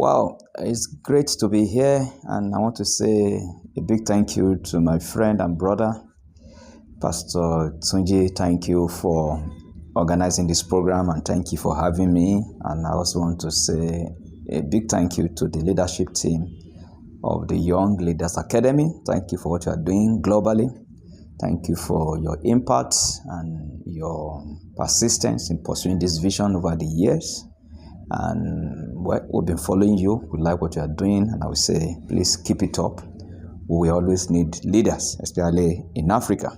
Wow, it's great to be here, and I want to say a big thank you to my friend and brother, Pastor Tunji. Thank you for organizing this program, and thank you for having me. And I also want to say a big thank you to the leadership team of the Young Leaders Academy. Thank you for what you are doing globally. Thank you for your impact and your persistence in pursuing this vision over the years. And we've been following you. We like what you are doing, and I would say, please keep it up. We always need leaders, especially in Africa.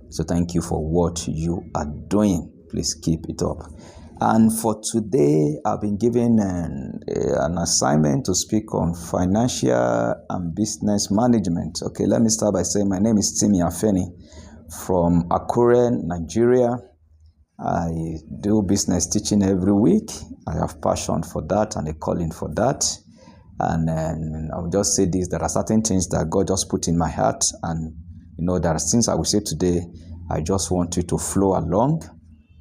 So thank you for what you are doing. Please keep it up. And for today, I've been given an assignment to speak on financial and business management. Okay, let me start by saying my name is Timi Afeni from Akure, Nigeria. I do business teaching every week. I have passion for that and a calling for that. And then I'll just say this, there are certain things that God just put in my heart. And, there are things I will say today. I just want you to flow along.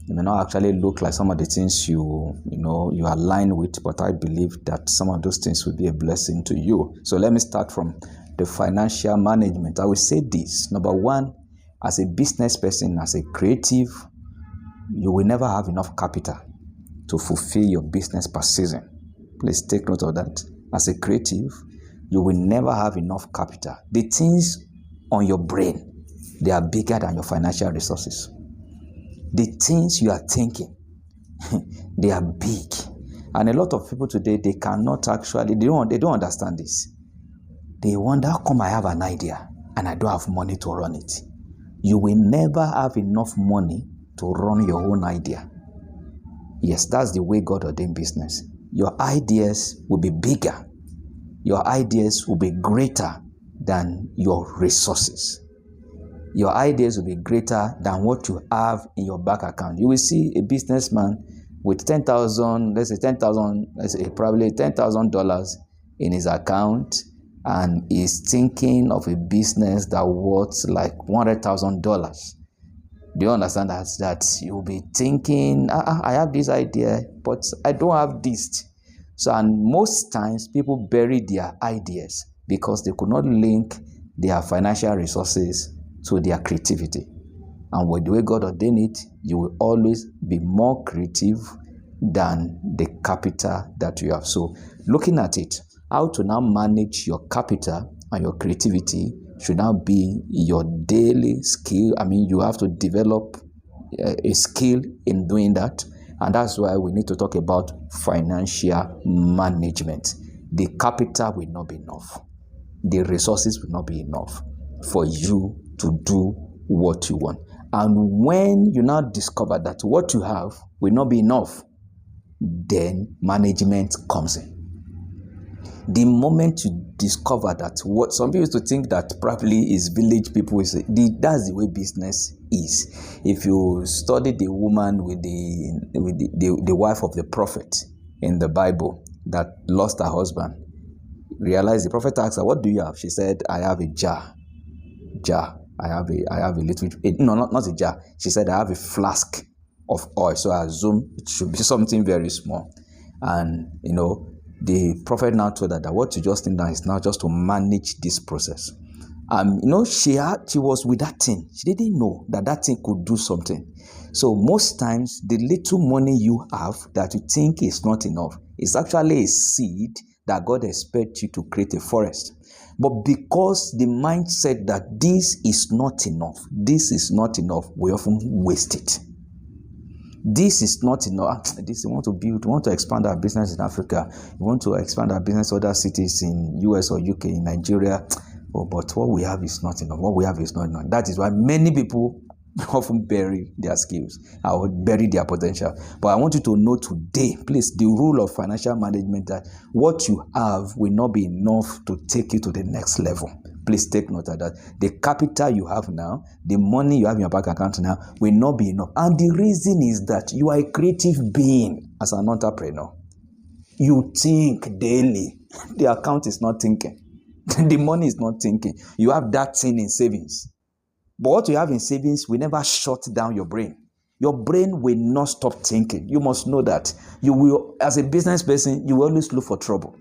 It may not actually look like some of the things you align with, but I believe that some of those things will be a blessing to you. So let me start from the financial management. I will say this. Number one, as a business person, as a creative, you will never have enough capital to fulfill your business per season. Please take note of that. As a creative, you will never have enough capital. The things on your brain, they are bigger than your financial resources. The things you are thinking, they are big. And a lot of people today, they cannot actually, they don't understand this. They wonder, how come I have an idea and I don't have money to run it? You will never have enough money to run your own idea. Yes, that's the way God ordained business. Your ideas will be bigger. Your ideas will be greater than your resources. Your ideas will be greater than what you have in your bank account. You will see a businessman with probably $10,000 in his account, and is thinking of a business that worth like $100,000. Do you understand that you'll be thinking, I have this idea, but I don't have this. So, and most times people bury their ideas because they could not link their financial resources to their creativity. And with the way God ordained it, you will always be more creative than the capital that you have. So, looking at it, how to now manage your capital and your creativity should now be your daily skill. You have to develop a skill in doing that. And that's why we need to talk about financial management. The capital will not be enough. The resources will not be enough for you to do what you want. And when you now discover that what you have will not be enough, then management comes in. The moment you discover that, what some people used to think that probably is village people, that's the way business is. If you study the woman with the wife of the prophet in the Bible that lost her husband, realize the prophet asked her, "What do you have?" She said, "I have a jar. I have a little. No, not a jar." She said, "I have a flask of oil." So I assume it should be something very small, and the prophet now told her that what you just need now is now just to manage this process. She was with that thing. She didn't know that thing could do something. So most times, the little money you have that you think is not enough is actually a seed that God expects you to create a forest. But because the mindset that this is not enough, we often waste it. This is not enough. We want to expand our business in Africa. We want to expand our business in other cities in US or UK, in Nigeria. But what we have is not enough. What we have is not enough. That is why many people often bury their skills or bury their potential. But I want you to know today, please, the rule of financial management, that what you have will not be enough to take you to the next level. Please take note of that. The capital you have now, the money you have in your bank account now, will not be enough. And the reason is that you are a creative being as an entrepreneur. You think daily. The account is not thinking. The money is not thinking. You have that thing in savings. But what you have in savings will never shut down your brain. Your brain will not stop thinking. You must know that. You will, as a business person, you will always look for trouble.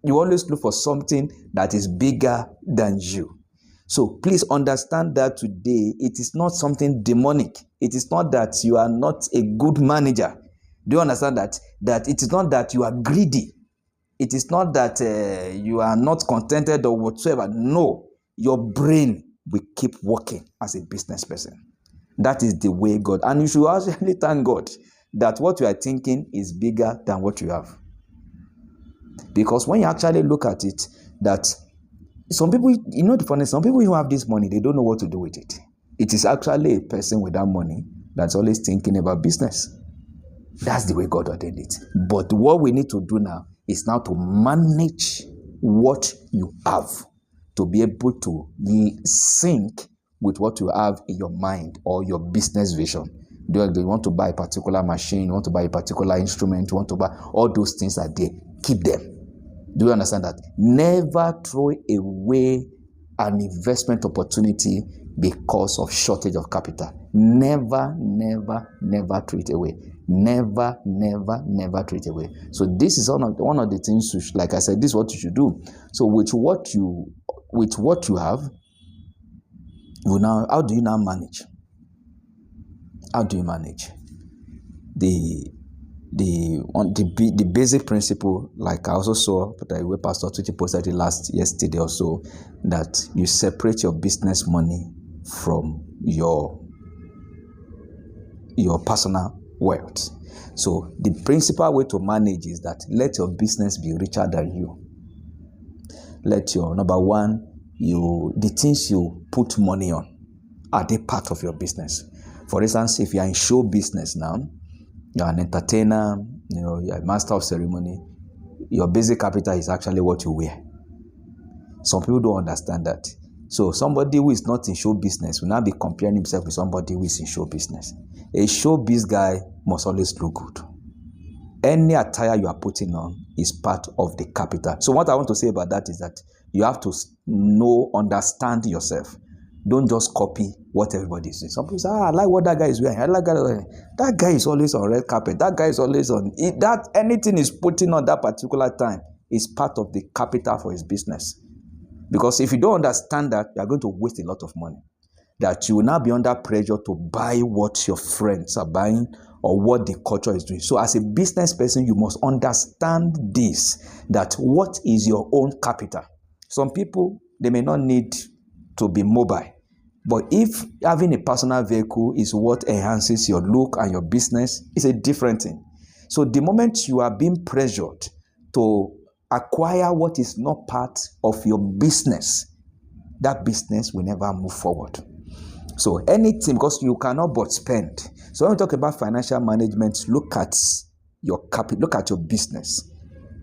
You always look for something that is bigger than you. So please understand that today, it is not something demonic. It is not that you are not a good manager. Do you understand that? That it is not that you are greedy. It is not that you are not contented or whatsoever. No, your brain will keep working as a business person. That is the way God. And you should actually thank God that what you are thinking is bigger than what you have. Because when you actually look at it, that some people, the funny, some people who have this money, they don't know what to do with it. It is actually a person with that money that's always thinking about business. That's the way God ordained it. But what we need to do now is now to manage what you have, to be able to sync with what you have in your mind or your business vision. Do you want to buy a particular machine? You want to buy a particular instrument? You want to buy all those things are there. Keep them. Do you understand that? Never throw away an investment opportunity because of shortage of capital. Never, never, never throw it away. Never, never, never throw it away. So this is one of the things, like I said, this is what you should do. So with what you have, how do you now manage? How do you manage? The basic principle, like I also saw the way Pastor Tucci posted it yesterday or so, that you separate your business money from your personal wealth. So the principal way to manage is that let your business be richer than you. Let your, number one, the things you put money on, are they part of your business? For instance, if you are in show business now, you're an entertainer, you're a master of ceremony, your basic capital is actually what you wear. Some people don't understand that. So somebody who is not in show business will now be comparing himself with somebody who is in show business. A showbiz guy must always look good. Any attire you are putting on is part of the capital. So what I want to say about that is that you have to understand yourself. Don't just copy what everybody is doing. Some people say, I like what that guy is wearing. I like that guy is always on red carpet. That guy is always on it. That anything is putting on that particular time is part of the capital for his business. Because if you don't understand that, you are going to waste a lot of money. That you will now be under pressure to buy what your friends are buying or what the culture is doing. So as a business person, you must understand this, that what is your own capital? Some people, they may not need to be mobile. But if having a personal vehicle is what enhances your look and your business, it's a different thing. So the moment you are being pressured to acquire what is not part of your business, that business will never move forward. So anything, because you cannot but spend. So when we talk about financial management, look at your capital, look at your business.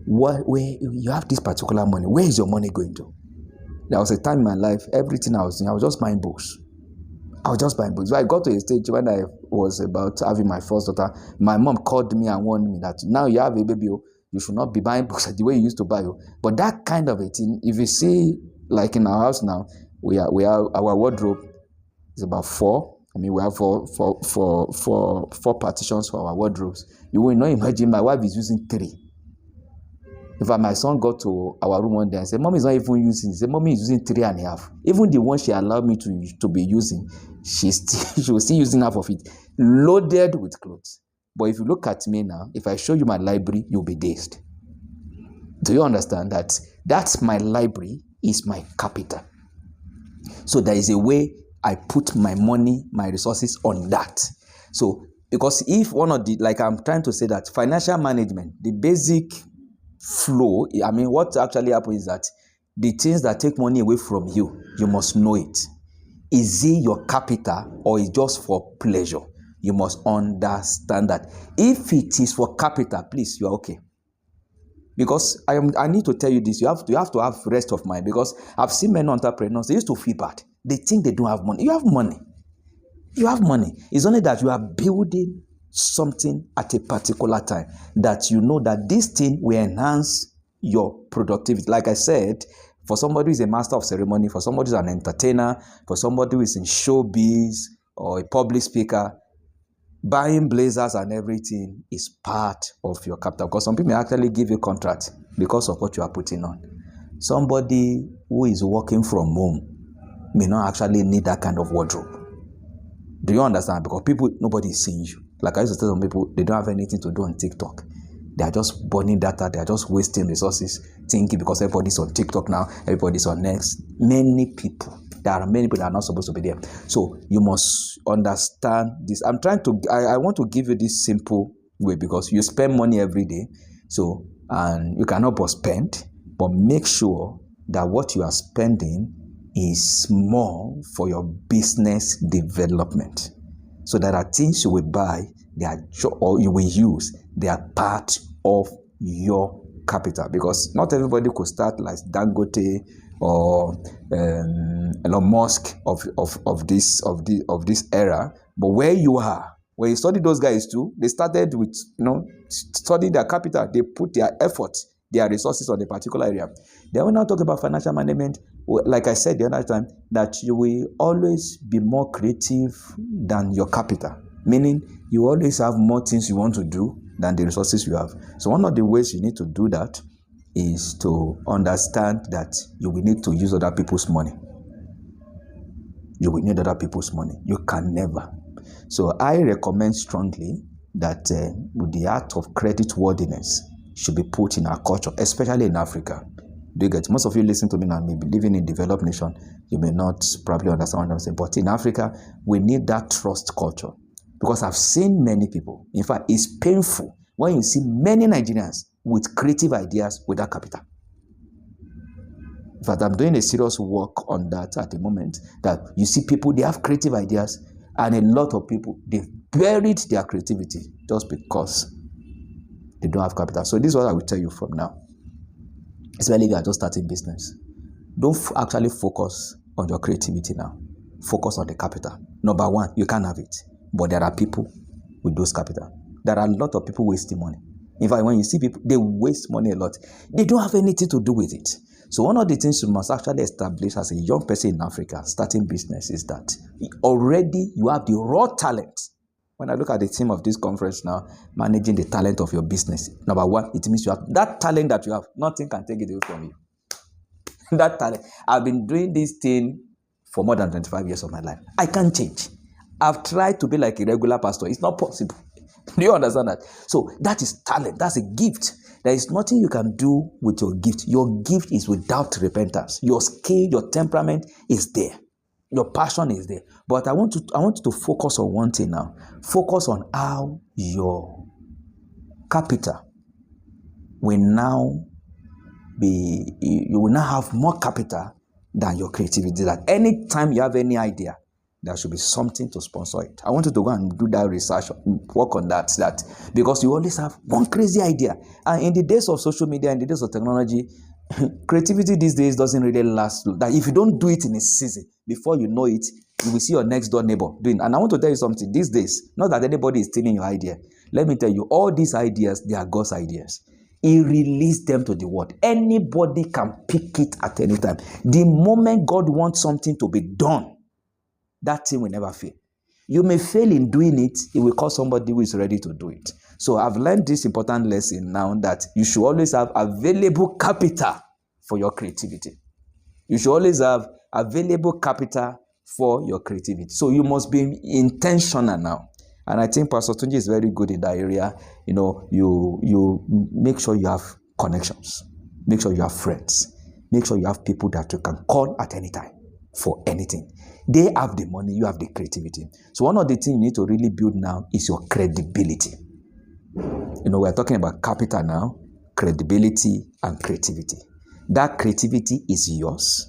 Where you have this particular money, where is your money going to? There was a time in my life, everything I was doing, I was just buying books. So I got to a stage when I was about having my first daughter. My mom called me and warned me that now you have a baby, you should not be buying books the way you used to buy. But that kind of a thing, if you see, like in our house now, we have our wardrobe is about 4. We have four partitions for our wardrobes. You will not imagine my wife is using 3. In fact, my son got to our room one day and said, Mommy is not even using. He said, Mommy is using 3.5. Even the one she allowed me to be using, she was still using half of it, loaded with clothes. But if you look at me now, if I show you my library, you'll be dazed. Do you understand that? That's my library, is my capital. So there is a way I put my money, my resources on that. So, because if one of the, like I'm trying to say that financial management, the basic flow, what actually happens is that the things that take money away from you, you must know it. Is it your capital or is it just for pleasure? You must understand that. If it is for capital, please, you are okay. Because I need to tell you this, you have to have rest of mind, because I've seen many entrepreneurs, they used to feel bad. They think they don't have money. You have money. You have money. It's only that you are building something at a particular time that you know that this thing will enhance your productivity. Like I said, for somebody who is a master of ceremony, for somebody who is an entertainer, for somebody who is in showbiz or a public speaker, buying blazers and everything is part of your capital, because some people may actually give you contract because of what you are putting on. Somebody who is working from home may not actually need that kind of wardrobe. Do you understand? Because nobody is seeing you. Like I used to tell some people, they don't have anything to do on TikTok. They are just burning data. They are just wasting resources, thinking because everybody's on TikTok now, everybody's on Next. There are many people that are not supposed to be there. So you must understand this. I want to give you this simple way, because you spend money every day. So, and you cannot but spend, but make sure that what you are spending is more for your business development. So there are things you will buy, or you will use, they are part of your capital, because not everybody could start like Dangote or Elon Musk of this era. But where you are, when you study those guys too, they started with study their capital. They put their effort, their resources on a particular area. Then when I talk about financial management, like I said the other time, that you will always be more creative than your capital. Meaning you always have more things you want to do than the resources you have. So one of the ways you need to do that is to understand that you will need to use other people's money. You will need other people's money. You can never. So I recommend strongly that the art of creditworthiness should be put in our culture, especially in Africa. Do you get? Most of you listen to me now, maybe living in developed nation, you may not probably understand what I'm saying. But in Africa, we need that trust culture. Because I've seen many people. In fact, it's painful when you see many Nigerians with creative ideas without capital. In fact, I'm doing a serious work on that at the moment, that you see people, they have creative ideas, and a lot of people, they've buried their creativity just because they don't have capital. So this is what I will tell you from now. Especially if you are just starting business. Don't actually focus on your creativity now. Focus on the capital. Number one, you can't have it. But there are people with those capital. There are a lot of people wasting money. In fact, when you see people, they waste money a lot. They don't have anything to do with it. So one of the things you must actually establish as a young person in Africa, starting business, is that already you have the raw talent. When I look at the theme of this conference now, managing the talent of your business, number one, it means you have that talent that you have. Nothing can take it away from you. That talent. I've been doing this thing for more than 25 years of my life. I can't change. I've tried to be like a regular pastor. It's not possible. Do you understand that? So that is talent. That's a gift. There is nothing you can do with your gift. Your gift is without repentance. Your skill, your temperament is there. Your passion is there. But I want you to focus on one thing now. Focus on how your capital will now be, you will now have more capital than your creativity. That anytime you have any idea, there should be something to sponsor it. I want you to go and do that research, work on that because you always have one crazy idea. And in the days of social media, in the days of technology, creativity these days doesn't really last. That if you don't do it in a season, before you know it, you will see your next door neighbor doing. And I want to tell you something. These days, not that anybody is stealing your idea. Let me tell you, all these ideas, they are God's ideas. He released them to the world. Anybody can pick it at any time. The moment God wants something to be done, that thing will never fail. You may fail in doing it, it will call somebody who is ready to do it. So I've learned this important lesson now, that you should always have available capital for your creativity. You should always have available capital for your creativity. So you must be intentional now. And I think Pastor Tunji is very good in that area. You make sure you have connections. Make sure you have friends. Make sure you have people that you can call at any time for anything. They have the money, you have the creativity. So one of the things you need to really build now is your credibility. We're talking about capital now, credibility and creativity. That creativity is yours.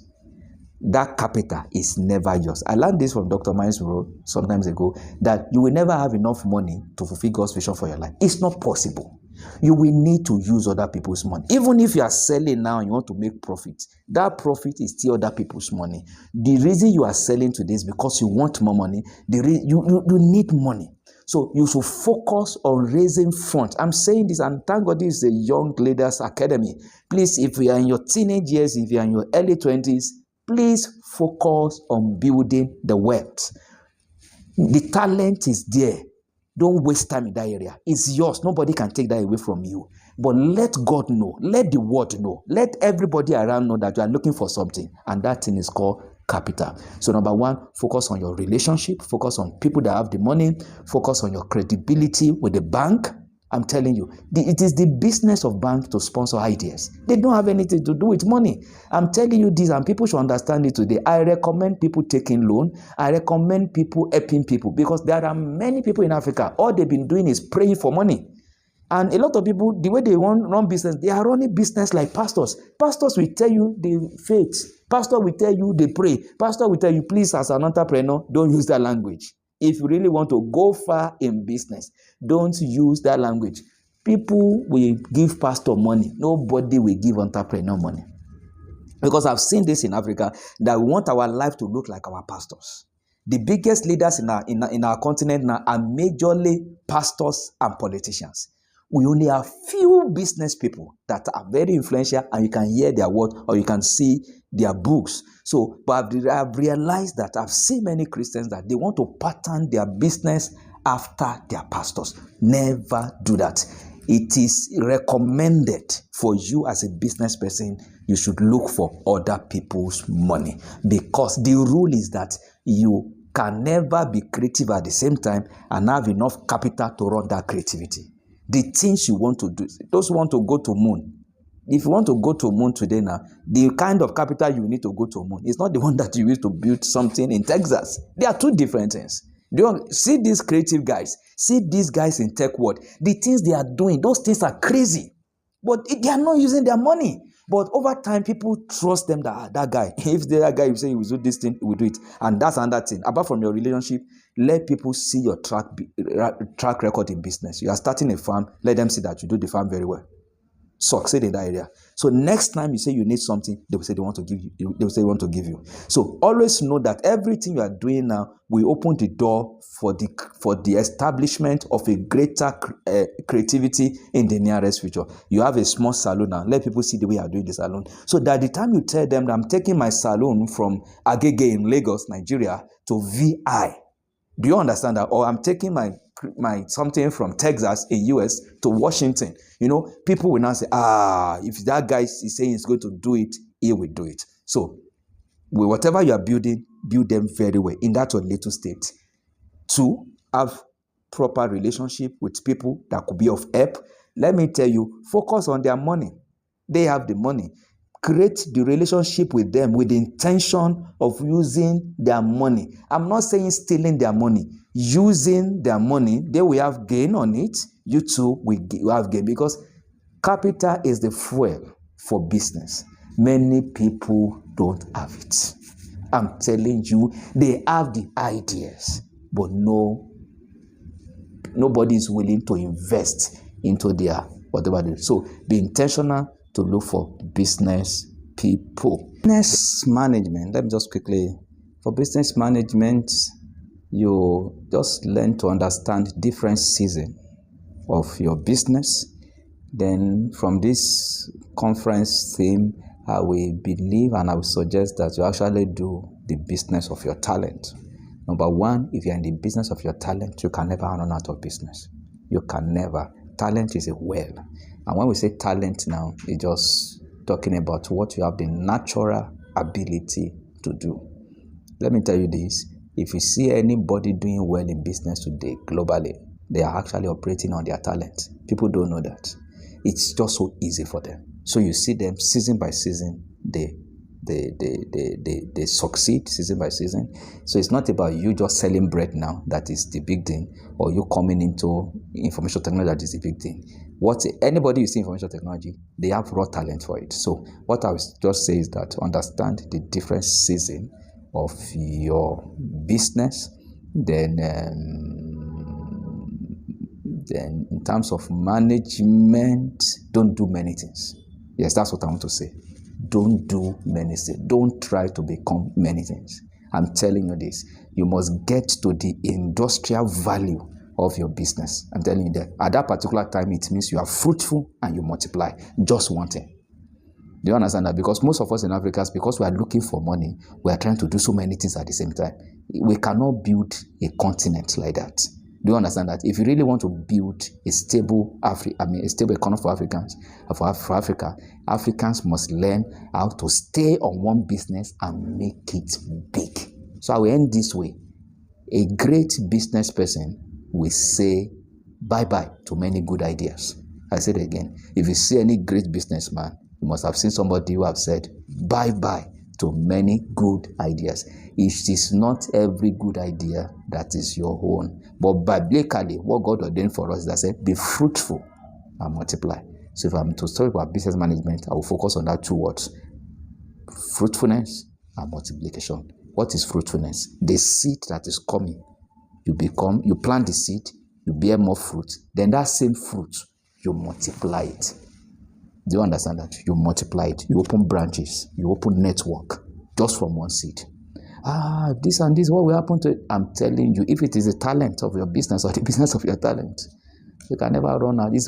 That capital is never yours. I learned this from Dr. Miles Monroe sometimes ago, that you will never have enough money to fulfill God's vision for your life. It's not possible. You will need to use other people's money. Even if you are selling now and you want to make profit, that profit is still other people's money. The reason you are selling today is because you want more money. You need money. So you should focus on raising funds. I'm saying this, and thank God this is a Young Leaders Academy. Please, if you are in your teenage years, if you are in your early 20s, please focus on building the wealth. The talent is there. Don't waste time in that area. It's yours. Nobody can take that away from you. But let God know. Let the world know. Let everybody around know that you are looking for something. And that thing is called capital. So number one, focus on your relationship. Focus on people that have the money. Focus on your credibility with the bank. I'm telling you, it is the business of bank to sponsor ideas. They don't have anything to do with money. I'm telling you this, and people should understand it today. I recommend people taking loan. I recommend people helping people, because there are many people in Africa. All they've been doing is praying for money. And a lot of people, the way they run business, they are running business like pastors. Pastors will tell you the faith. Pastor will tell you they pray. Pastor will tell you, please, as an entrepreneur, don't use that language. If you really want to go far in business, don't use that language. People will give pastor money. Nobody will give entrepreneur money. Because I've seen this in Africa, that we want our life to look like our pastors. The biggest leaders in our continent now are majorly pastors and politicians. We only have few business people that are very influential, and you can hear their word or you can see their books. So, but I've realized that I've seen many Christians that they want to pattern their business after their pastors. Never do that. It is recommended for you as a business person, you should look for other people's money, because the rule is that you can never be creative at the same time and have enough capital to run that creativity. The things you want to do, those who want to go to moon, if you want to go to moon today now, the kind of capital you need to go to moon is not the one that you use to build something in Texas. They are two different things. See these creative guys, see these guys in tech world, the things they are doing, those things are crazy, but they are not using their money. But over time, people trust them that guy, if that guy, you say he will do this thing, he will do it. And that's another thing. Apart from your relationship, let people see your track record in business. You are starting a farm, let them see that you do the farm very well. Succeed in that area. So next time you say you need something, they will say they want to give you. They will say they want to give you. So always know that everything you are doing now will open the door for the establishment of a greater creativity in the nearest future. You have a small salon now. Let people see the way you are doing the salon. So that the time you tell them that I'm taking my salon from Agege in Lagos, Nigeria, to VI. Do you understand that? Or I'm taking my something from Texas in US to Washington. People will now say, if that guy is saying he's going to do it, he will do it. So with whatever you are building, build them very well in that your little state. 2, have proper relationship with people that could be of help. Let me tell you, focus on their money. They have the money. Create the relationship with them with the intention of using their money. I'm not saying stealing their money. Using their money, they will have gain on it. You too will have gain, because capital is the fuel for business. Many people don't have it. I'm telling you, they have the ideas, but nobody is willing to invest into their whatever they do. So be intentional to look for business people. Business management, let me just quickly, for business management, you just learn to understand different seasons of your business. Then from this conference theme, I will believe and I will suggest that you actually do the business of your talent. Number one, if you're in the business of your talent, you can never run out of business. You can never. Talent is a well. And when we say talent now, it's just talking about what you have the natural ability to do. Let me tell you this. If you see anybody doing well in business today, globally, they are actually operating on their talent. People don't know that. It's just so easy for them. So you see them season by season, they succeed season by season. So it's not about you just selling bread now, that is the big thing, or you coming into information technology, that is the big thing. Anybody you see information technology, they have raw talent for it. So what I would just say is that understand the different season of your business. Then in terms of management, don't do many things. Yes, that's what I want to say. Don't do many things. Don't try to become many things. I'm telling you this. You must get to the industrial value of your business. I'm telling you that at that particular time, it means you are fruitful and you multiply. Just one thing. Do you understand that? Because most of us in Africa, because we are looking for money, we are trying to do so many things at the same time. We cannot build a continent like that. Do you understand that? If you really want to build a stable a stable economy for Africans, for Africa, Africans must learn how to stay on one business and make it big. So I will end this way. A great business person will say bye-bye to many good ideas. I said it again. If you see any great businessman, you must have seen somebody who have said bye-bye to many good ideas. It is not every good idea that is your own. But biblically, what God ordained for us is that said, be fruitful and multiply. So if I'm to talk about business management, I will focus on that two words: fruitfulness and multiplication. What is fruitfulness? The seed that is coming. You plant the seed, you bear more fruit. Then that same fruit, you multiply it. Do you understand that? You multiply it. You open branches. You open network just from one seed. This and this, what will happen to it? I'm telling you, if it is a talent of your business or the business of your talent, you can never run out. It's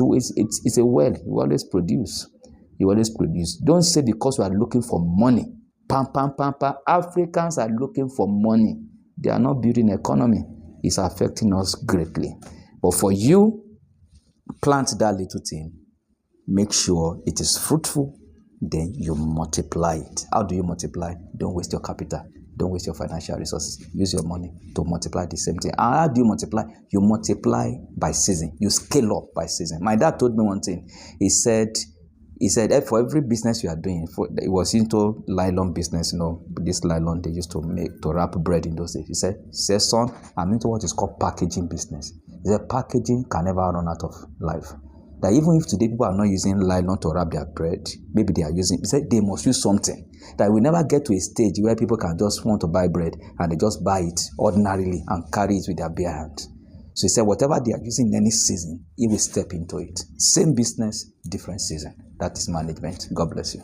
a well. You always produce. You always produce. Don't say because we are looking for money. Pam, pam, pam, pam. Africans are looking for money. They are not building economy. It's affecting us greatly. But for you, plant that little thing. Make sure it is fruitful. Then you multiply it. How do you multiply? Don't waste your capital. Don't waste your financial resources. Use your money to multiply the same thing. And how do you multiply? You multiply by season. You scale up by season. My dad told me one thing. He said, for every business you are doing, it was into nylon business, this nylon they used to wrap bread in those days. He said, son, I'm into what is called packaging business. He said, packaging can never run out of life. That even if today people are not using nylon to wrap their bread, maybe they are using, he said they must use something. That we never get to a stage where people can just want to buy bread and they just buy it ordinarily and carry it with their bare hands. So he said, whatever they are using in any season, he will step into it. Same business, different season. That is management. God bless you.